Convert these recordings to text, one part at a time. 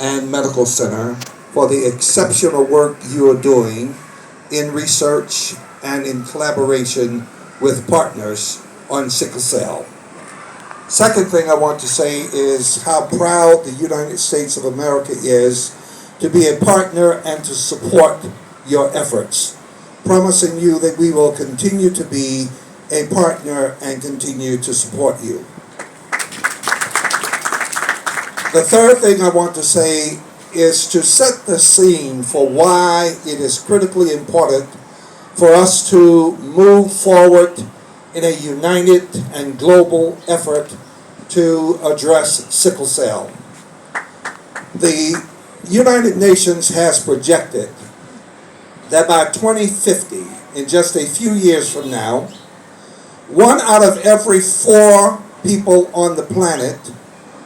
and Medical Center for the exceptional work you are doing in research and in collaboration with partners on sickle cell. Second thing I want to say is how proud the United States of America is to be a partner and to support your efforts, promising you that we will continue to be a partner and continue to support you. The third thing I want to say is to set the scene for why it is critically important for us to move forward in a united and global effort to address sickle cell. The United Nations has projected that by 2050, in just a few years from now, 1 out of every 4 people on the planet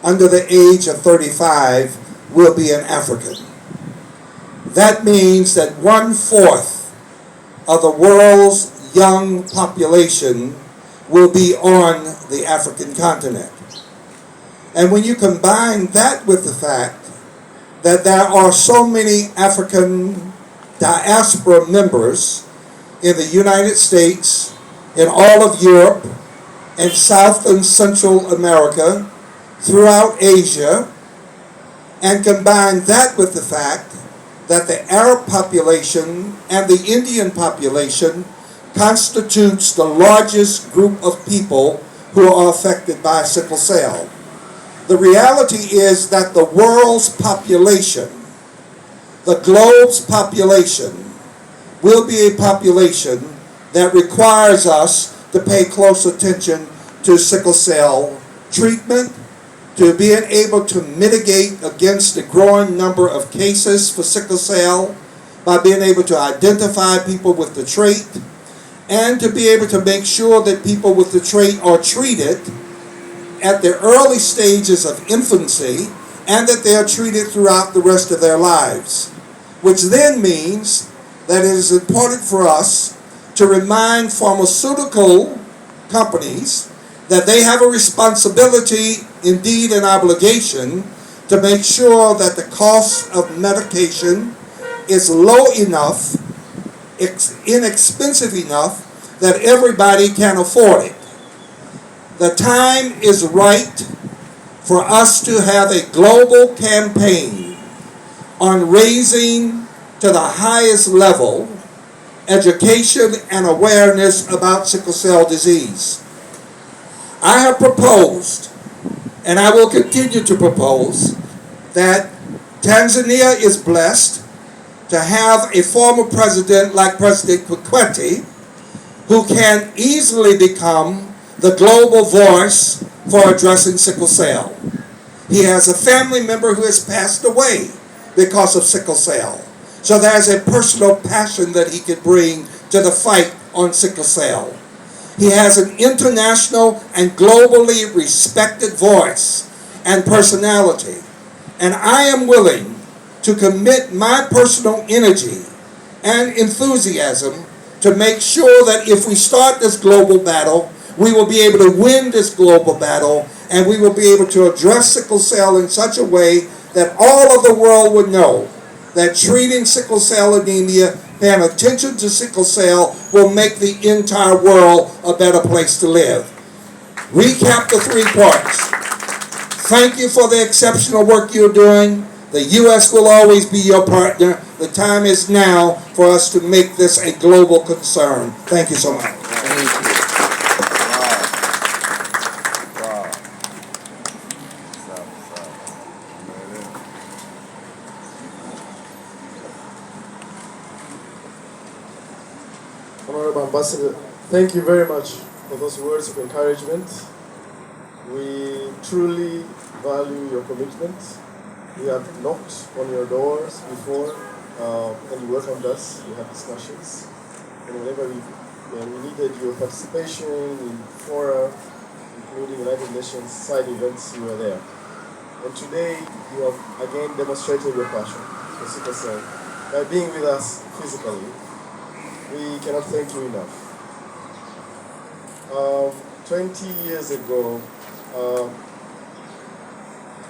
under the age of 35 will be an African. That means that 1/4 of the world's young population will be on the African continent. And when you combine that with the fact that there are so many African diaspora members in the United States, in all of Europe, and South and Central America, throughout Asia, and combine that with the fact that the Arab population and the Indian population constitutes the largest group of people who are affected by sickle cell. The reality is that the world's population, the globe's population, will be a population that requires us to pay close attention to sickle cell treatment, to being able to mitigate against the growing number of cases for sickle cell by being able to identify people with the trait, and to be able to make sure that people with the trait are treated at the early stages of infancy and that they are treated throughout the rest of their lives. Which then means that it is important for us to remind pharmaceutical companies that they have a responsibility, indeed an obligation, to make sure that the cost of medication is low enough, inexpensive enough, that everybody can afford it. The time is right for us to have a global campaign on raising to the highest level education and awareness about sickle cell disease. I have proposed, and I will continue to propose, that Tanzania is blessed to have a former president like President Kikwete, who can easily become the global voice for addressing sickle cell. He has a family member who has passed away because of sickle cell. So there's a personal passion that he could bring to the fight on sickle cell. He has an international and globally respected voice and personality. And I am willing to commit my personal energy and enthusiasm to make sure that if we start this global battle, we will be able to win this global battle, and we will be able to address sickle cell in such a way that all of the world would know that treating sickle cell anemia, paying attention to sickle cell, will make the entire world a better place to live. Recap the 3 parts. Thank you for the exceptional work you're doing. The U.S. will always be your partner. The time is now for us to make this a global concern. Thank you so much. Thank you. Honorable Ambassador, thank you very much for those words of encouragement. We truly value your commitment. We have knocked on your doors before, and you welcomed us. We had discussions, and whenever we needed your participation in fora, including United Nations side events, you were there. And today, you have again demonstrated your passion for sickle cell by being with us physically. We cannot thank you enough. 20 years ago,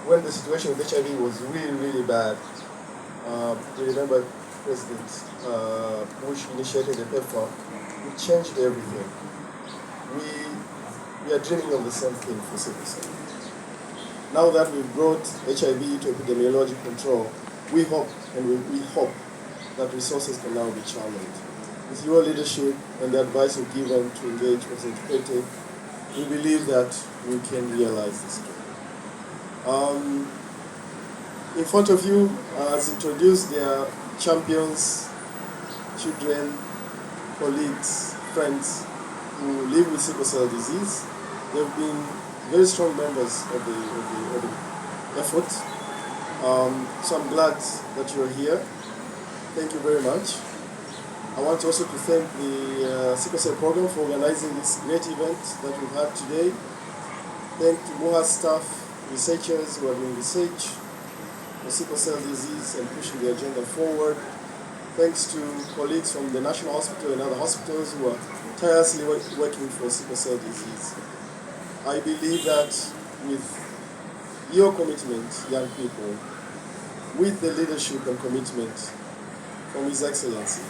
when the situation with HIV was really, really bad, we remember President Bush initiated a PEPFAR. It changed everything. We are dreaming of the same thing for sickle cell. Now that we've brought HIV to epidemiologic control, we hope we hope that resources can now be channeled. With your leadership and the advice you've given to engage President Pete, we believe that we can realize this dream. In front of you, as introduced, there are champions, children, colleagues, friends who live with sickle cell disease. They've been very strong members of the effort. So I'm glad that you're here. Thank you very much. I want also to thank the Sickle Cell Program for organizing this great event that we've had today. Thank to MOHA's staff, researchers who are doing research for sickle cell disease and pushing the agenda forward. Thanks to colleagues from the National Hospital and other hospitals who are tirelessly working for sickle cell disease. I believe that with your commitment, young people, with the leadership and commitment from His Excellency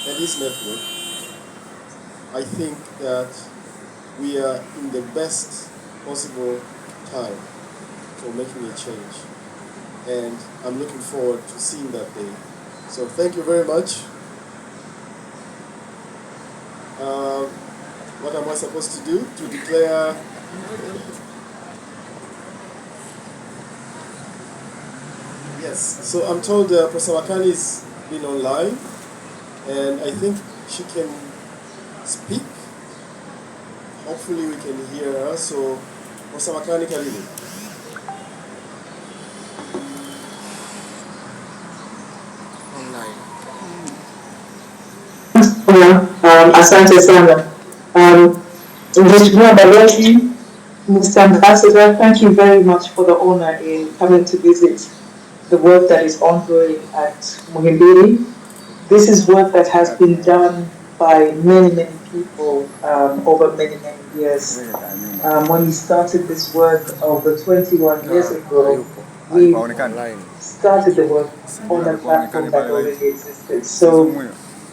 and his network, I think that we are in the best possible time for making a change. And I'm looking forward to seeing that day. So thank you very much. What am I supposed to do? To declare yes. So I'm told Professor Wakani has been online, and I think she can speak. Hopefully we can hear her. So Professor Wakani, karibu. Asante sana. Mheshimiwa Balozi, Mr. Ambassador, thank you very much for the honor in coming to visit the work that is ongoing at Muhimbili. This is work that has been done by many, many people over many, many years. When we started this work over 21 years ago, we started the work on a platform that already existed. So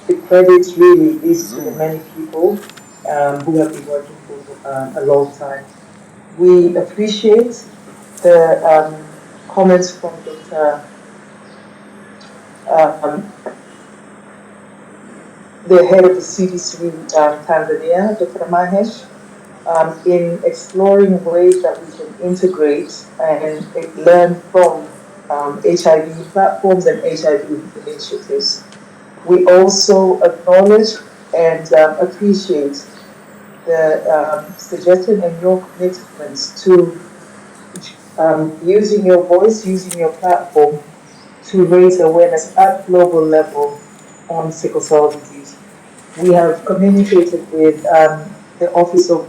the credit really is to the many people who have been working for a long time. We appreciate the comments from Dr. The head of the CDC Tanzania, Dr. Mahesh, in exploring ways that we can integrate and learn from HIV platforms and HIV initiatives. We also acknowledge and appreciate the suggestion and your commitments to using your voice, using your platform to raise awareness at global level on sickle cell disease. We have communicated with the Office of